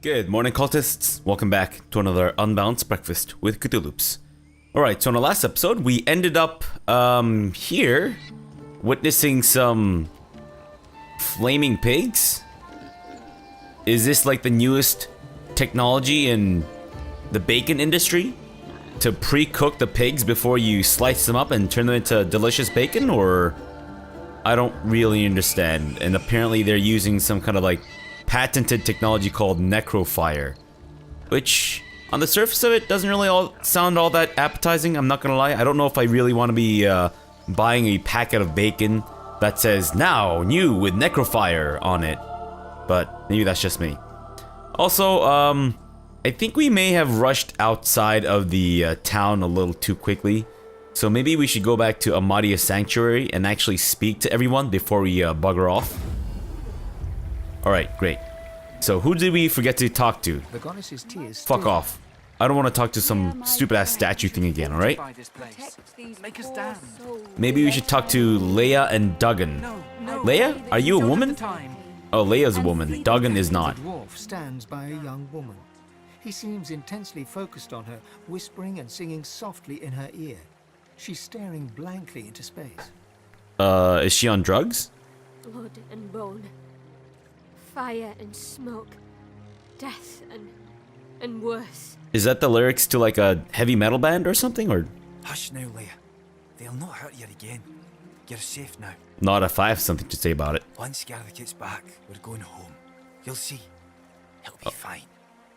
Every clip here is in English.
Good morning, cultists. Welcome back to another Unbalanced Breakfast with CthuLoops. Alright, so in the last episode, we ended up, here, witnessing some flaming pigs? Is this like the newest technology in the bacon industry? To pre-cook the pigs before you slice them up and turn them into delicious bacon, or? I don't really understand, and apparently they're using some kind of like patented technology called necrofire, which on the surface of it doesn't really sound all that appetizing. I'm not gonna lie. I don't know if I really want to be buying a packet of bacon that says now new with necrofire on it, but maybe that's just me. Also, I think we may have rushed outside of the town a little too quickly, so maybe we should go back to Amadia's sanctuary and actually speak to everyone before we bugger off. Alright, great. So who did we forget to talk to? The goddess's tears. Fuck off. I don't want to talk to some stupid ass statue thing again, alright? Maybe we should talk to Leia and Duggan. Leia? Are you a woman? Oh, Leia's a woman. Duggan is not. The dwarf stands by a young woman. He seems intensely focused on her, whispering and singing softly in her ear. She's staring blankly into space. Is she on drugs? Blood and bone. Fire and smoke, death and worse. Is that the lyrics to like a heavy metal band or something, or? Hush now, Leia. They'll not hurt you again. You're safe now. Not if I have something to say about it. Once Gareth gets back, we're going home. You'll see. He'll be fine.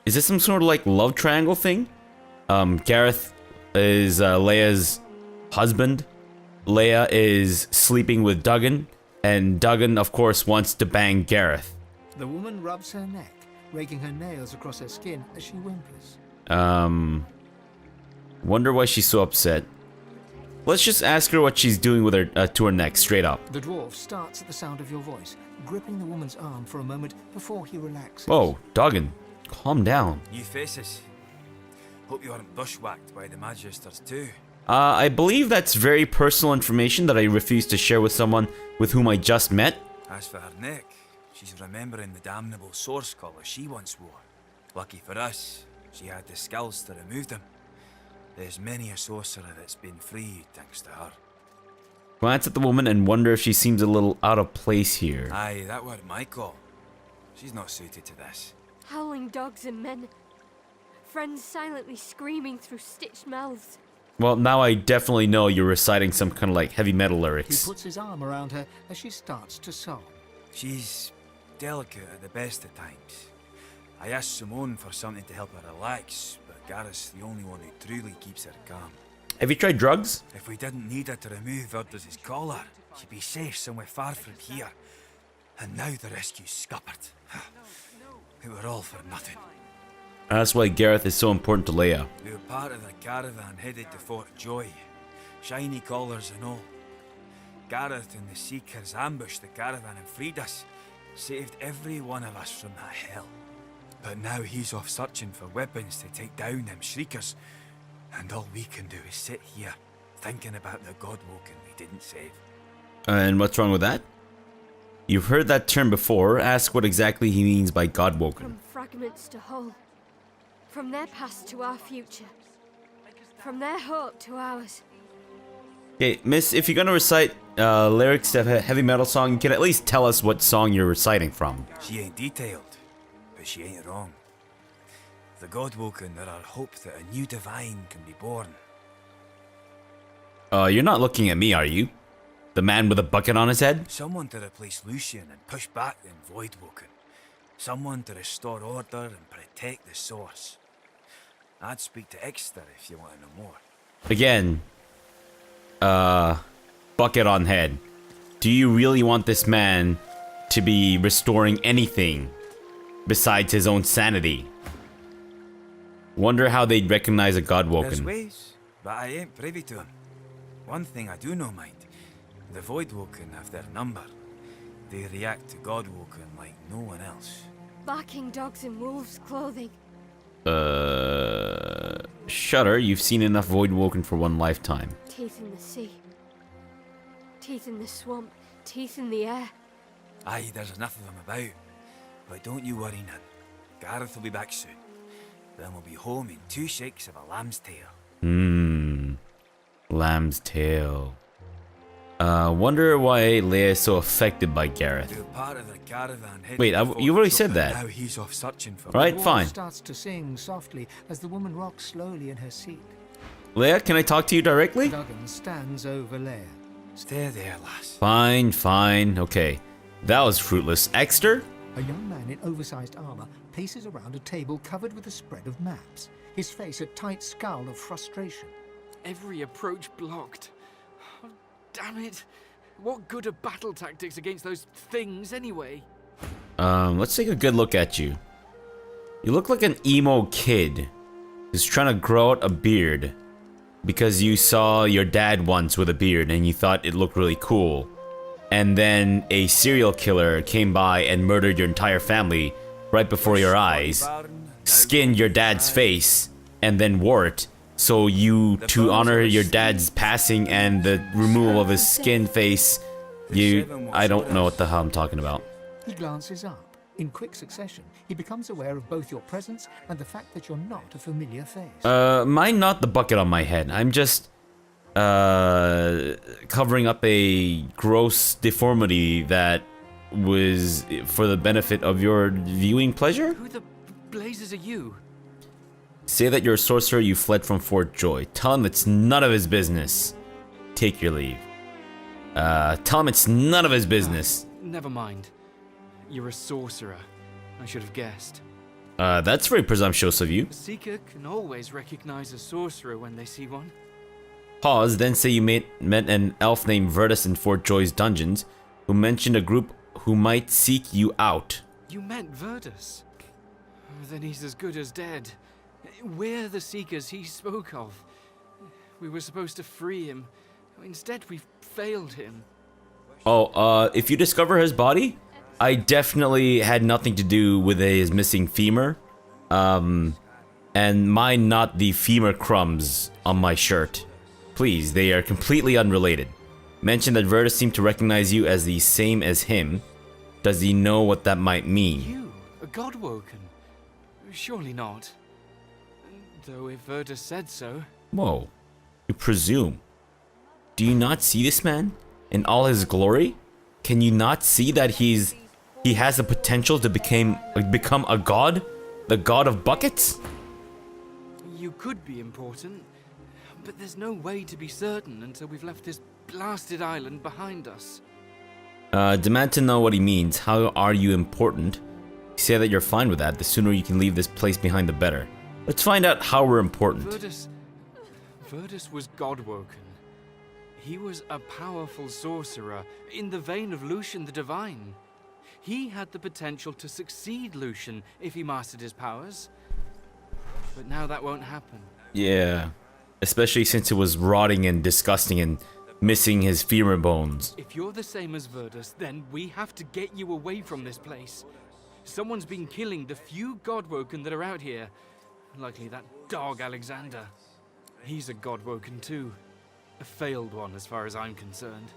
Is this some sort of like love triangle thing? Gareth is Leia's husband. Leia is sleeping with Duggan, and Duggan, of course, wants to bang Gareth. The woman rubs her neck, raking her nails across her skin as she whimpers. Wonder why she's so upset. Let's just ask her what she's doing with her to her neck, straight up. The dwarf starts at the sound of your voice, gripping the woman's arm for a moment before he relaxes. Whoa, Duggan, calm down. New faces. Hope you aren't bushwhacked by the Magisters too. I believe that's very personal information that I refuse to share with someone with whom I just met. As for her neck, she's remembering the damnable source collar she once wore. Lucky for us, she had the skills to remove them. There's many a sorcerer that's been freed thanks to her. Glance at the woman and wonder if she seems a little out of place here. Aye, that were my call. She's not suited to this. Howling dogs and men. Friends silently screaming through stitched mouths. Well, now I definitely know you're reciting some kind of like heavy metal He lyrics. puts his arm around her as she starts to sob. She's delicate at the best of times. I asked Simone for something to help her relax, but Gareth's the only one who truly keeps her calm. Have you tried drugs? If we didn't need her to remove Urdus's collar, she'd be safe somewhere far from here. And now the rescue's scuppered. It were all for nothing. That's why Gareth is so important to Leia. We were part of the caravan headed to Fort Joy. Shiny collars and all. Gareth and the Seekers ambushed the caravan and freed us. Saved every one of us from that hell. But now he's off searching for weapons to take down them shriekers. And all we can do is sit here, thinking about the Godwoken we didn't save. And what's wrong with that? You've heard that term before. Ask what exactly he means by Godwoken. From fragments to whole. From their past to our future. From their hope to ours. Okay, miss, if you're gonna recite lyrics to a heavy metal song, you can at least tell us what song you're reciting from. She ain't detailed, but she ain't wrong. The Godwoken are our hope that a new divine can be born. You're not looking at me, are you? The man with a bucket on his head? Someone to replace Lucian and push back them Voidwoken. Someone to restore order and protect the source. I'd speak to Exeter if you want to know more. Again, bucket on head. Do you really want this man to be restoring anything besides his own sanity? Wonder how they'd recognize a There's Godwoken. ways, but I ain't privy to them. One thing I do know, mind. The Voidwoken have their number. They react to Godwoken like no one else. Barking dogs in wolves' clothing. Shudder, you've seen enough Voidwoken for one lifetime. Teeth in the sea. Teeth in the swamp. Teeth in the air. Aye, there's enough of them about. But don't you worry none. Gareth will be back soon. Then we'll be home in 2 shakes of a lamb's tail. Lamb's tail. Wonder why Leia is so affected by Gareth. They're part of the caravan headed Wait, to Fort you've already Joy, said that. Now he's off searching for Right, The fine. dwarf starts to sing softly as the woman rocks slowly in her seat. Leia, can I talk to you directly? Duggan stands over Leia. Stay there, lass. Fine. Okay. That was fruitless. Exter? A young man in oversized armor paces around a table covered with a spread of maps, his face a tight scowl of frustration. Every approach blocked. Oh, damn it. What good are battle tactics against those things anyway? Let's take a good look at you. You look like an emo kid who's trying to grow out a beard because you saw your dad once with a beard and you thought it looked really cool. And then a serial killer came by and murdered your entire family right before your eyes, skinned your dad's face, and then wore it. So you, to honor your dad's passing and the removal of his skin face, I don't know what the hell I'm talking about. He glances up. In quick succession, he becomes aware of both your presence and the fact that you're not a familiar face. Mine not the bucket on my head. I'm just, covering up a gross deformity that was for the benefit of your viewing pleasure? Who the blazes are you? Say that you're a sorcerer, you fled from Fort Joy. Tell him it's none of his business. Take your leave. Tell him it's none of his business. Never mind. You're a sorcerer. I should have guessed. That's very presumptuous of you. A seeker can always recognize a sorcerer when they see one. Pause, then say you met an elf named Virtus in Fort Joy's dungeons, who mentioned a group who might seek you out. You met Virtus? Then he's as good as dead. We're the seekers he spoke of. We were supposed to free him. Instead, we failed him. Oh, if you discover his body, I definitely had nothing to do with his missing femur. And mine not the femur crumbs on my shirt. Please, they are completely unrelated. Mention that Virtus seemed to recognize you as the same as him. Does he know what that might mean? You? A godwoken? Surely not. Though if Virtus said so. Whoa. You presume. Do you not see this man? In all his glory? Can you not see that he has the potential to become a god? The god of buckets? You could be important, but there's no way to be certain until we've left this blasted island behind us. Demand to know what he means. How are you important? Say that you're fine with that. The sooner you can leave this place behind, the better. Let's find out how we're important. Virtus was godwoken. He was a powerful sorcerer in the vein of Lucian the Divine. He had the potential to succeed Lucian if he mastered his powers. But now that won't happen. Yeah. Especially since it was rotting and disgusting and missing his femur bones. If you're the same as Virtus, then we have to get you away from this place. Someone's been killing the few godwoken that are out here. Likely that dog Alexander. He's a godwoken too. A failed one as far as I'm concerned.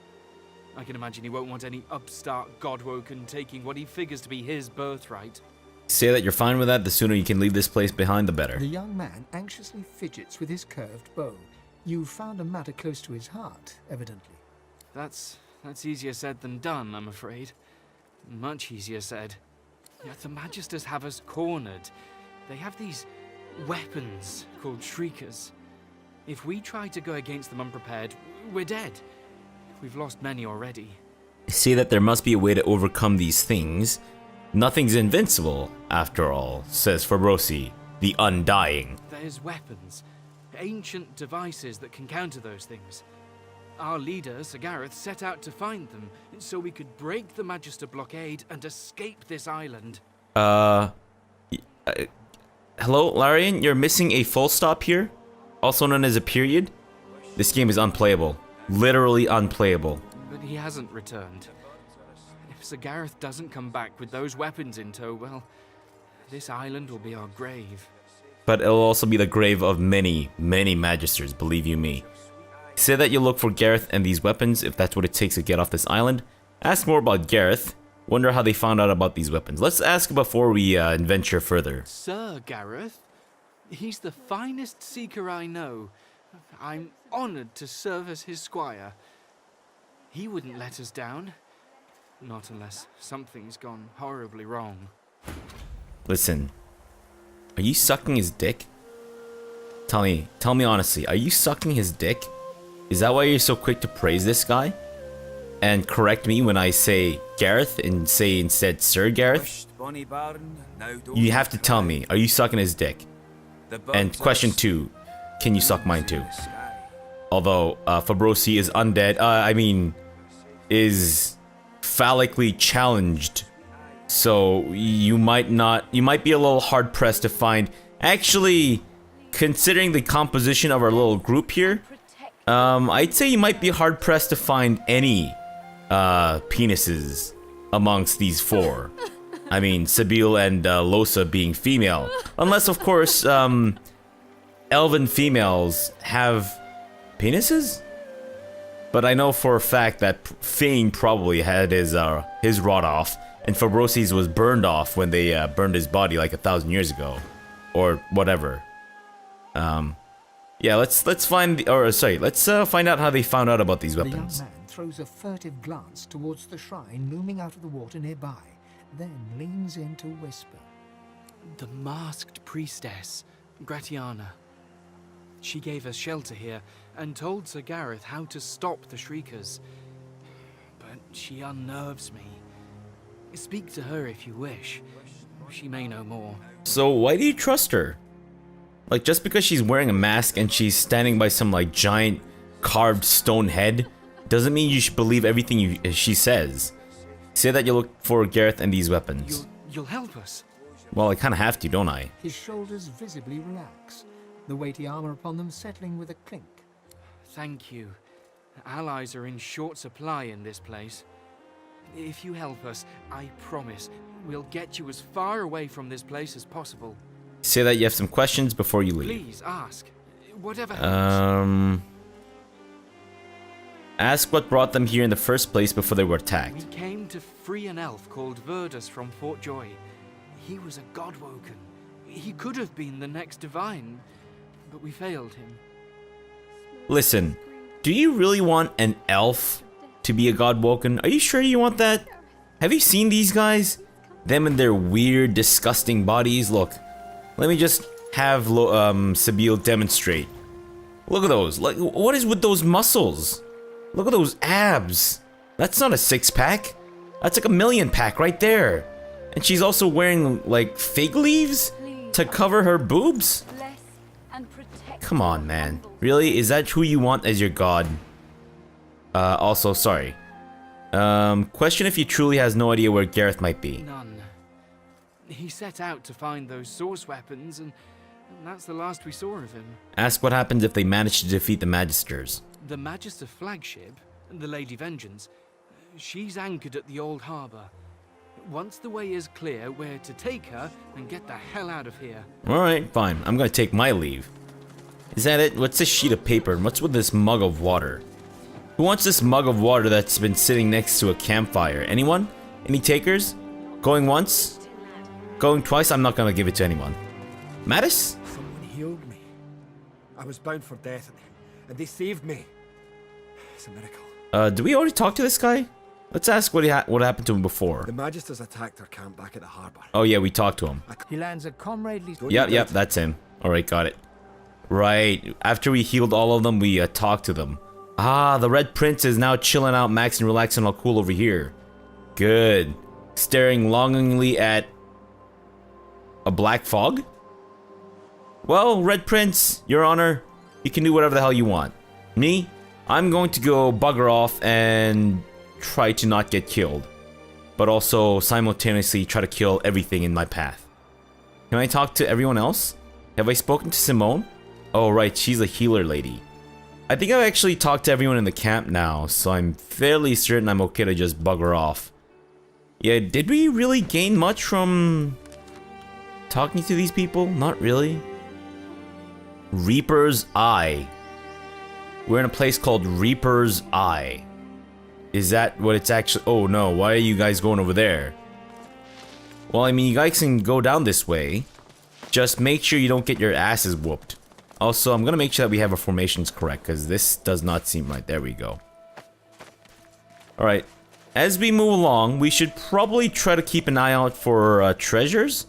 I can imagine he won't want any upstart godwoken taking what he figures to be his birthright. Say that you're fine with that. The sooner you can leave this place behind, the better. The young man anxiously fidgets with his curved bow. You've found a matter close to his heart, evidently. That's easier said than done, I'm afraid. Much easier said. Yet the Magisters have us cornered. They have these weapons called shriekers. If we try to go against them unprepared, we're dead. We've lost many already. Say that there must be a way to overcome these things. Nothing's invincible, after all, says Fabrosi, the Undying. There's weapons, ancient devices that can counter those things. Our leader, Sir Gareth, set out to find them, so we could break the Magister blockade and escape this island. Hello, Larian? You're missing a full stop here? Also known as a period? This game is unplayable. Literally unplayable. But he hasn't returned. If Sir Gareth doesn't come back with those weapons in tow, well, this island will be our grave. But it'll also be the grave of many, many Magisters, believe you me. Say that you look for Gareth and these weapons if that's what it takes to get off this island. Ask more about Gareth. Wonder how they found out about these weapons. Let's ask before we venture further. Sir Gareth, he's the finest seeker I know. I'm honored to serve as his squire. He wouldn't let us down. Not unless something's gone horribly wrong. Listen, are you sucking his dick? Tell me honestly, are you sucking his dick? Is that why you're so quick to praise this guy? And correct me when I say Gareth and say instead Sir Gareth? You have to tell me, are you sucking his dick? And question 2, can you suck mine too? Although Fabrosi is undead, is phallically challenged. So you might be a little hard pressed to find. Actually, considering the composition of our little group here, I'd say you might be hard pressed to find any penises amongst these 4. I mean, Sibyl and Losa being female. Unless, of course, elven females have penises? But I know for a fact that Fane probably had his rod off, and Fabrosi's was burned off when they burned his body like 1,000 years ago. Or whatever. Yeah, let's find out how they found out about these weapons. The young man throws a furtive glance towards the shrine looming out of the water nearby, then leans in to whisper. The masked priestess, Gratiana. She gave us shelter here and told Sir Gareth how to stop the Shriekers. But she unnerves me. Speak to her if you wish. She may know more. So why do you trust her? Like, just because she's wearing a mask and she's standing by some like giant carved stone head doesn't mean you should believe everything she says. Say that you look for Gareth and these weapons. You'll help us? Well, I kind of have to, don't I? His shoulders visibly relax, the weighty armor upon them settling with a clink. Thank you. Allies are in short supply in this place. If you help us, I promise we'll get you as far away from this place as possible. Say that you have some questions before you leave. Please ask. Whatever helps. Ask what brought them here in the first place before they were We attacked. came to free an elf called Verdus from Fort Joy. He was a godwoken. He could have been the next divine, but we failed him. Listen, do you really want an elf to be a godwoken? Are you sure you want that? Have you seen these guys? Them and their weird, disgusting bodies? Look, let me just have Sibyl demonstrate. Look at those. Like, what is with those muscles? Look at those abs. That's not a 6-pack. That's like a 1,000,000-pack right there. And she's also wearing, like, fig leaves to cover her boobs? Come on, man. Really? Is that who you want as your god? Also, sorry. Question if he truly has no idea where Gareth might be. None. He set out to find those source weapons, and that's the last we saw of him. Ask what happens if they manage to defeat the Magisters. The Magister flagship, the Lady Vengeance, she's anchored at the old harbour. Once the way is clear, we're to take her and get the hell out of here. Alright, fine. I'm gonna take my leave. Is that it? What's this sheet of paper and what's with this mug of water? Who wants this mug of water that's been sitting next to a campfire? Anyone? Any takers? Going once? Going twice? I'm not gonna give it to anyone. Mattis? Someone healed me. I was bound for death, and they saved me. It's a miracle. Did we already talk to this guy? Let's ask what happened to him before. The Magisters attacked our camp back at the harbour. Oh yeah, we talked to him. He lands a comradely... Yep, that's him. Alright, got it. Right, after we healed all of them, we talked to them. Ah, the Red Prince is now chilling out, maxing, relaxing, all cool over here. Good. Staring longingly at a black fog? Well, Red Prince, Your Honor, you can do whatever the hell you want. Me? I'm going to go bugger off and try to not get killed. But also simultaneously try to kill everything in my path. Can I talk to everyone else? Have I spoken to Simone? Oh right, she's a healer lady. I think I've actually talked to everyone in the camp now, so I'm fairly certain I'm okay to just bugger off. Yeah, did we really gain much from talking to these people? Not really. Reaper's Eye. We're in a place called Reaper's Eye. Is that what it's actually... Oh no, why are you guys going over there? Well, I mean, you guys can go down this way. Just make sure you don't get your asses whooped. Also, I'm gonna make sure that we have our formations correct, because this does not seem right. There we go. Alright. As we move along, we should probably try to keep an eye out for treasures.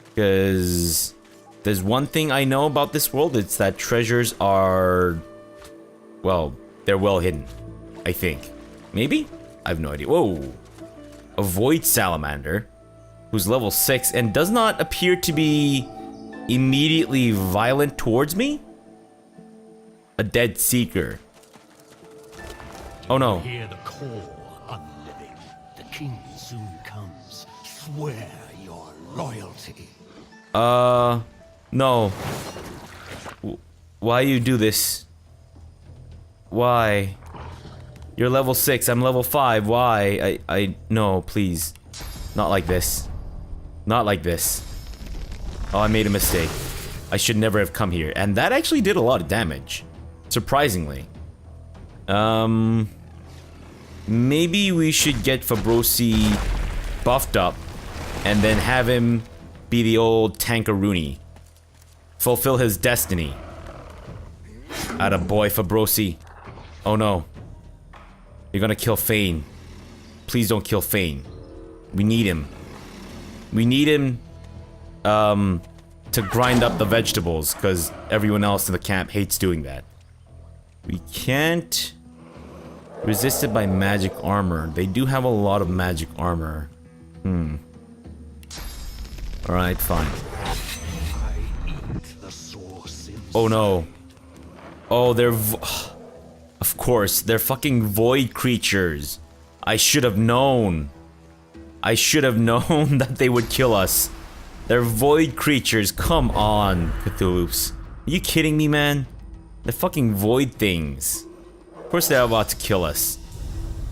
Because there's one thing I know about this world, it's that treasures are... Well, they're well hidden. I think. Maybe? I have no idea. Whoa. A void salamander. Who's level 6 and does not appear to be immediately violent towards me? A dead seeker. Oh no. Hear the call, unliving. The king soon comes. Swear your loyalty. No. Why you do this? Why? You're level 6, I'm level 5, why? No, please. Not like this. Not like this. Oh, I made a mistake. I should never have come here. And that actually did a lot of damage. Surprisingly. Maybe we should get Fabrosi buffed up and then have him be the old tankaroonie. Fulfill his destiny. Attaboy, Fabrosi. Oh no. You're gonna kill Fane. Please don't kill Fane. We need him. We need him to grind up the vegetables, because everyone else in the camp hates doing that. We can't... Resisted by magic armor. They do have a lot of magic armor. Alright, fine. Oh no. Oh, they're... Of course, they're fucking void creatures. I should have known. I should have known that they would kill us. They're void creatures. Come on, CthuLoops. Are you kidding me, man? They're fucking void things. Of course they're about to kill us.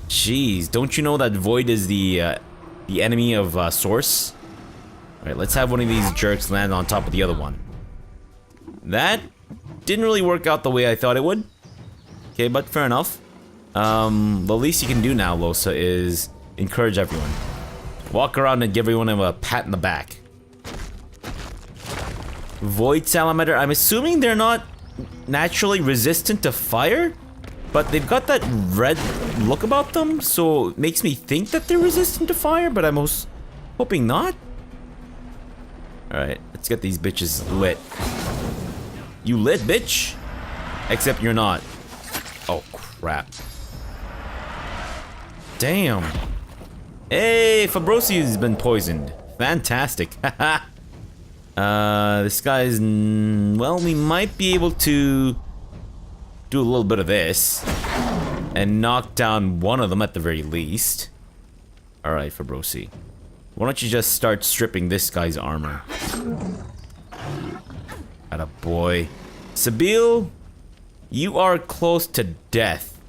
Jeez, don't you know that void is the enemy of source? Alright, let's have one of these jerks land on top of the other one. That didn't really work out the way I thought it would. Okay, but fair enough. The least you can do now, Losa, is encourage everyone. Walk around and give everyone a pat in the back. Void salamander, I'm assuming they're not naturally resistant to fire? But they've got that red look about them, so it makes me think that they're resistant to fire, but I'm hoping not. Alright, let's get these bitches lit. You lit, bitch? Except you're not. Oh, crap. Damn. Hey, Fabrosi has been poisoned. Fantastic. Haha. This guy's... Well, we might be able to do a little bit of this and knock down one of them at the very least. Alright, Fabrosi. Why don't you just start stripping this guy's armor? Attaboy. Sabine, you are close to death.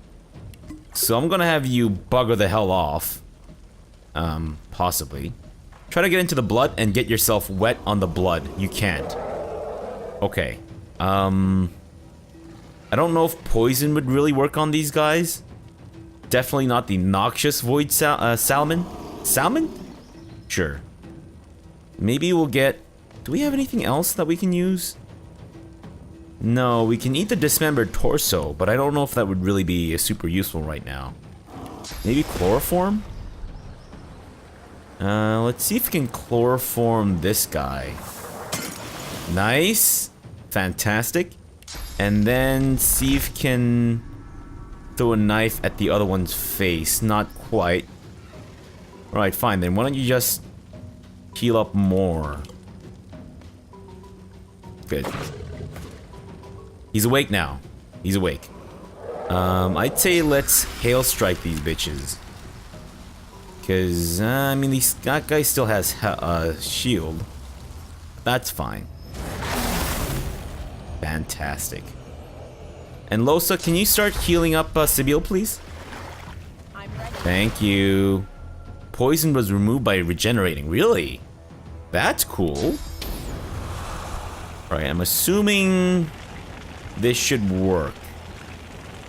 So I'm gonna have you bugger the hell off. Possibly. Try to get into the blood and get yourself wet on the blood. You can't. Okay. I don't know if poison would really work on these guys. Definitely not the noxious void salmon. Salmon? Sure. Maybe we'll get... Do we have anything else that we can use? No, we can eat the dismembered torso, but I don't know if that would really be super useful right now. Maybe chloroform? Let's see if we can chloroform this guy. Nice. Fantastic. And then see if we can throw a knife at the other one's face. Not quite. Alright, fine then. Why don't you just heal up more? Good. He's awake now. He's awake. I'd say let's hail strike these bitches. Because, I mean, that guy still has a shield. That's fine. Fantastic. And Losa, can you start healing up Sabine, please? Thank you. Poison was removed by regenerating. Really? That's cool. Alright, I'm assuming this should work.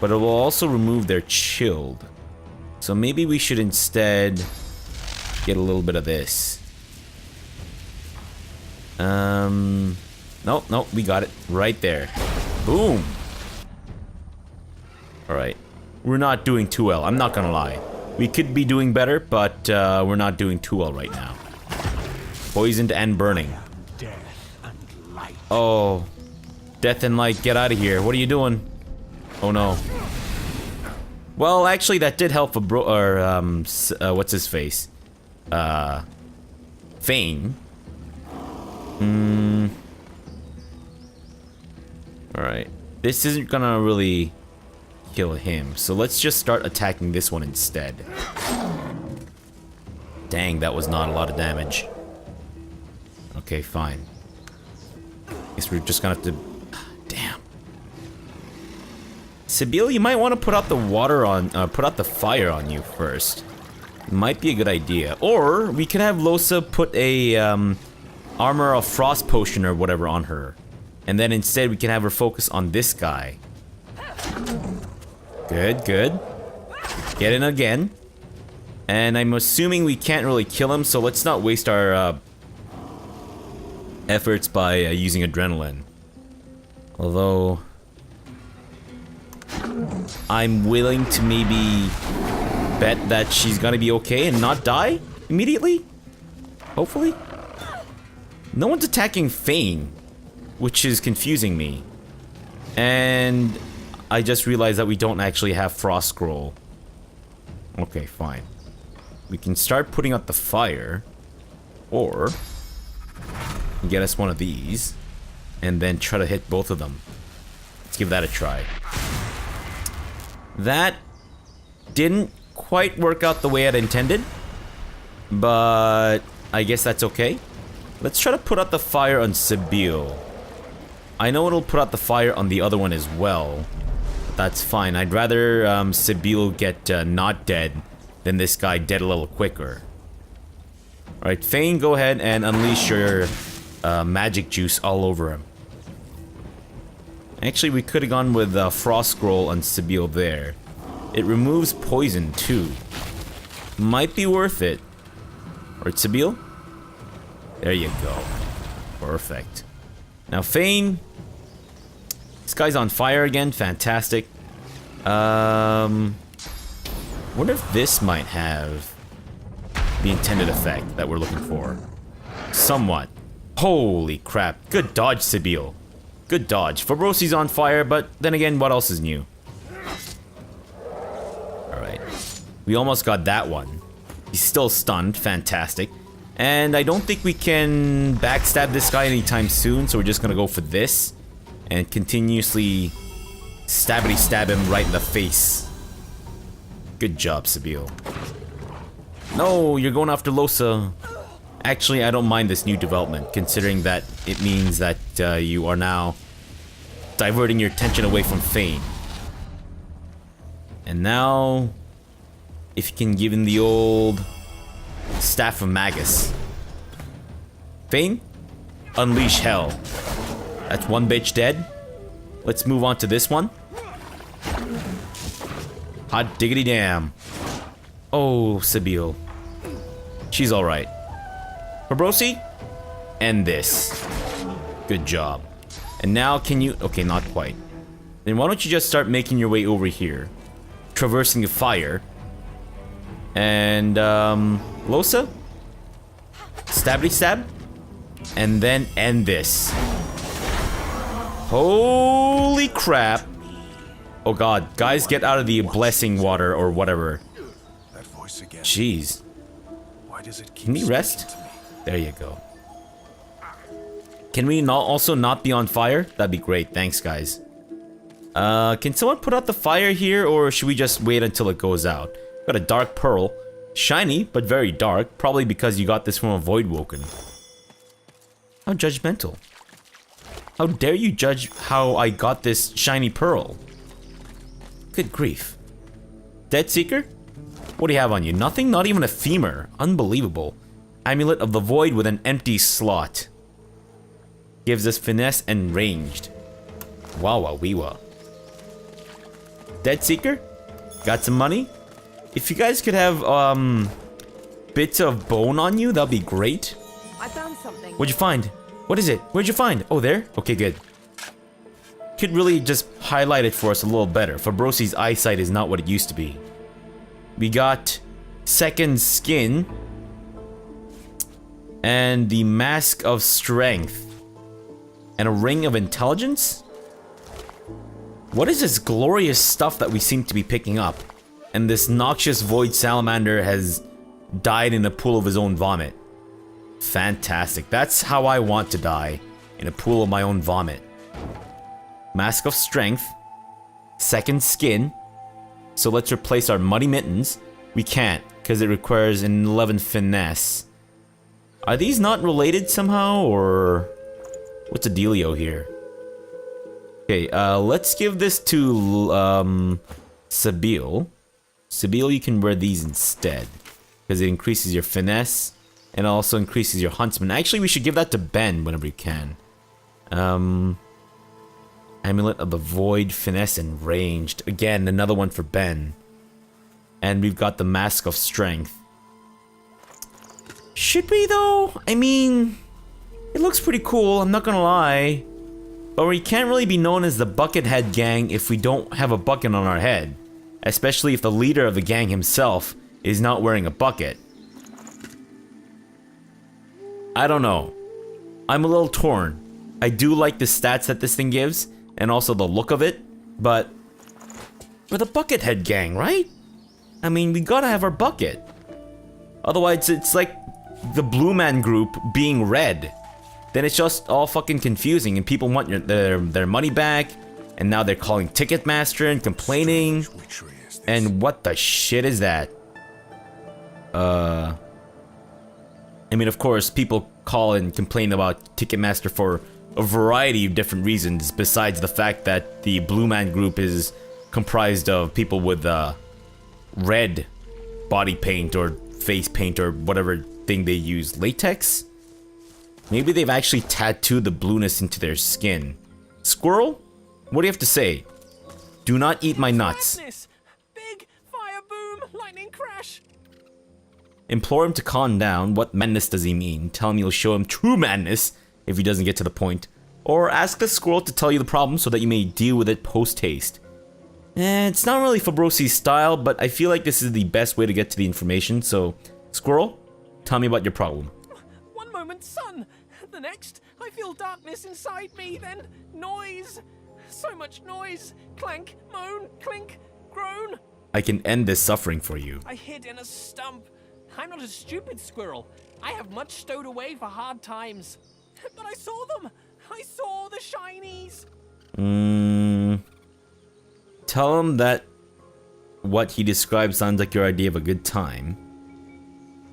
But it will also remove their chilled. So maybe we should instead get a little bit of this. No, we got it right there. Boom. Alright. We're not doing too well, I'm not gonna lie. We could be doing better, but we're not doing too well right now. Poisoned and burning. Oh. Death and light, get out of here. What are you doing? Oh no. Well, actually that did help what's his face? Fane. Alright. This isn't gonna really kill him, so let's just start attacking this one instead. Dang, that was not a lot of damage. Okay, fine. Guess we're just gonna have to... Damn. Sibyl, you might want to put out the water on... put out the fire on you first. Might be a good idea. Or, we can have Lohse put a, Armor of Frost Potion or whatever on her. And then instead we can have her focus on this guy. Good, good. Get in again. And I'm assuming we can't really kill him, so let's not waste our efforts by using adrenaline. Although... I'm willing to maybe bet that she's gonna be okay and not die immediately? Hopefully? No one's attacking Fane, which is confusing me. And I just realized that we don't actually have Frost Scroll. Okay, fine. We can start putting out the fire, or get us one of these, and then try to hit both of them. Let's give that a try. That didn't quite work out the way I'd intended, but I guess that's okay. Let's try to put out the fire on Sibyl. I know it'll put out the fire on the other one as well. But that's fine. I'd rather Sibyl get not dead than this guy dead a little quicker. Alright, Fane, go ahead and unleash your magic juice all over him. Actually, we could have gone with Frost Scroll on Sibyl there. It removes poison too. Might be worth it. Alright, Sibyl? There you go. Perfect. Now, Fane. This guy's on fire again. Fantastic. Wonder if this might have the intended effect that we're looking for. Somewhat. Holy crap. Good dodge, Sibyl. Good dodge. Fabrosi's on fire, but then again, what else is new? Alright. We almost got that one. He's still stunned. Fantastic. And I don't think we can backstab this guy anytime soon, so we're just gonna go for this. And continuously stabbity stab him right in the face. Good job, Sibyl. No, you're going after Lohse. Actually, I don't mind this new development, considering that it means that you are now diverting your attention away from Fane. And now, if you can give him the old Staff of Magus. Fane, unleash hell. That's one bitch dead. Let's move on to this one. Hot diggity damn. Oh, Sibyl. She's alright. Fabrosi, end this. Good job. And now can you... Okay, not quite. Then why don't you just start making your way over here. Traversing the fire. And, Lohse? Stabby stab? And then end this. Holy crap. Oh god, guys, get out of the blessing water or whatever. That voice again. Jeez. Why does it keep Can we rest? There you go. Can we not also not be on fire? That'd be great. Thanks, guys. Can someone put out the fire here, or should we just wait until it goes out? Got a dark pearl. Shiny, but very dark. Probably because you got this from a Void Woken. How judgmental. How dare you judge how I got this shiny pearl? Good grief. Dead Seeker? What do you have on you? Nothing? Not even a femur. Unbelievable. Amulet of the Void with an empty slot. Gives us finesse and ranged. Wawa weewa. Dead Seeker? Got some money? If you guys could have bits of bone on you, that'd be great. I found something. What'd you find? What is it? Where'd you find? Oh, there? Okay, good. Could really just highlight it for us a little better. Fabrosi's eyesight is not what it used to be. We got second skin and the mask of strength and a ring of intelligence. What is this glorious stuff that we seem to be picking up? And this noxious void salamander has died in a pool of his own vomit. Fantastic. That's how I want to die, in a pool of my own vomit. Mask of strength, second skin. So let's replace our muddy mittens. We can't, because it requires an 11 finesse. Are these not related somehow, or what's the dealio here? Okay, let's give this to Sabine. Sabine, you can wear these instead, because it increases your finesse and also increases your huntsman. Actually, we should give that to Ben whenever you can. Amulet of the Void, finesse and ranged. Again, another one for Ben. And we've got the Mask of Strength. Should we though? I mean, it looks pretty cool, I'm not gonna lie. But we can't really be known as the Buckethead Gang if we don't have a bucket on our head. Especially if the leader of the gang himself is not wearing a bucket. I don't know. I'm a little torn. I do like the stats that this thing gives, and also the look of it, but we're the Buckethead Gang, right? I mean, we gotta have our bucket. Otherwise, it's like the Blue Man Group being red. Then it's just all fucking confusing, and people want their money back, and now they're calling Ticketmaster and complaining. And what the shit is that? I mean, of course, people call and complain about Ticketmaster for a variety of different reasons, besides the fact that the Blue Man Group is comprised of people with red body paint or face paint or whatever thing they use. Latex? Maybe they've actually tattooed the blueness into their skin. Squirrel? What do you have to say? Do not eat my nuts. Big fire boom, lightning crash. Implore him to calm down. What madness does he mean? Tell him you'll show him true madness if he doesn't get to the point. Or ask the squirrel to tell you the problem so that you may deal with it post-haste. It's not really Fabrosi's style, but I feel like this is the best way to get to the information, so... Squirrel, tell me about your problem. One moment, sun. The next, I feel darkness inside me, then noise. So much noise. Clank, moan, clink, groan. I can end this suffering for you. I hid in a stump. I'm not a stupid squirrel. I have much stowed away for hard times. But I saw them. I saw the shinies. Tell him that what he described sounds like your idea of a good time.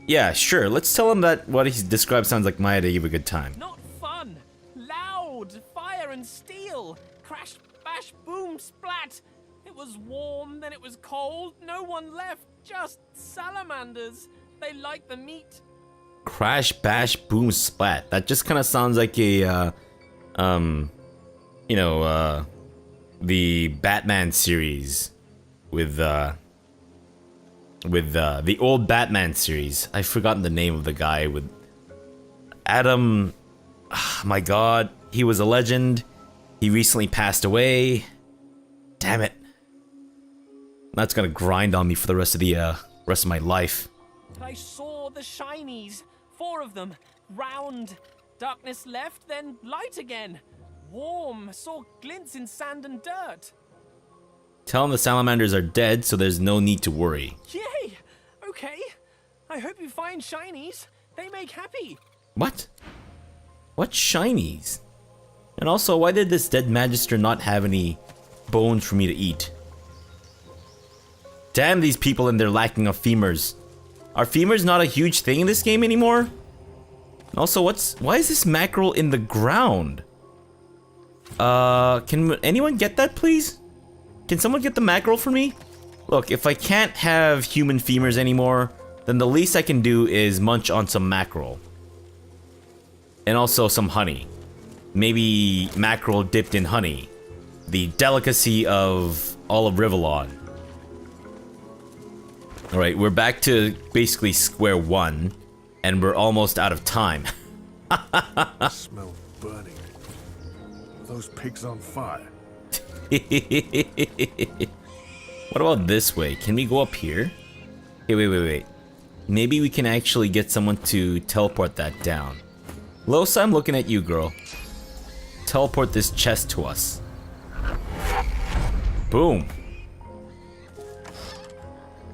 Yeah, sure. Let's tell him that what he described sounds like my idea of a good time. Not fun. Loud. Fire and steel. Crash, bash, boom, splat. It was warm, then it was cold. No one left. Just salamanders. They like the meat. Crash, bash, boom, splat. That just kind of sounds like a, you know, the Batman series with the old Batman series. I've forgotten the name of the guy with Adam. Oh my God, he was a legend. He recently passed away. Damn it. That's gonna grind on me for the rest of my life. I saw the shinies. 4 of them. Round. Darkness left, then light again. Warm. Saw glints in sand and dirt. Tell him the salamanders are dead, so there's no need to worry. Yay! Okay. I hope you find shinies. They make happy. What? What shinies? And also, why did this dead magister not have any bones for me to eat? Damn these people and their lacking of femurs. Are femurs not a huge thing in this game anymore? And also, why is this mackerel in the ground? Can anyone get that, please? Can someone get the mackerel for me? Look, if I can't have human femurs anymore, then the least I can do is munch on some mackerel. And also some honey. Maybe mackerel dipped in honey. The delicacy of all of Rivellon. Alright, we're back to basically square one, and we're almost out of time. Smell burning. Are those pigs on fire? What about this way? Can we go up here? Hey, wait. Maybe we can actually get someone to teleport that down. Losa, I'm looking at you, girl. Teleport this chest to us. Boom.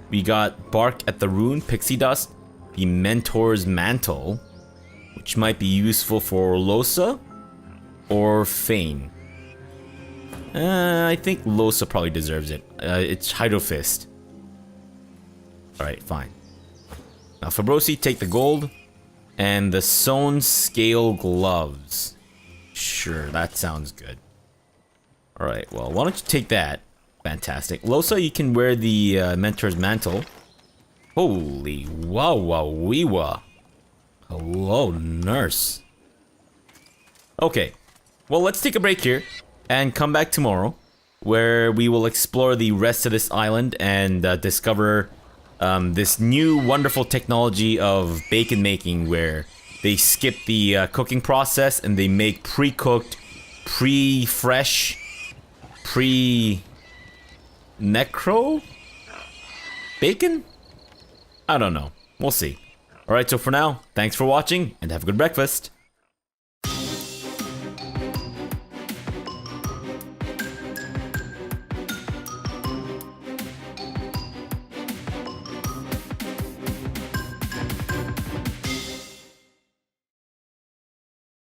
We got bark at the rune, pixie dust, the mentor's mantle, which might be useful for Losa or Fane. I think Losa probably deserves it. It's Hydro Fist. Alright, fine. Now Fabrosi, take the gold. And the sewn scale gloves. Sure, that sounds good. Alright, well, why don't you take that? Fantastic. Losa, you can wear the mentor's mantle. Holy wow-wow-wee-wah. Hello, nurse. Okay, well, let's take a break here and come back tomorrow, where we will explore the rest of this island and discover this new wonderful technology of bacon making, where they skip the cooking process and they make pre-cooked, pre-fresh, pre-necro bacon? I don't know. We'll see. Alright, so for now, thanks for watching and have a good breakfast.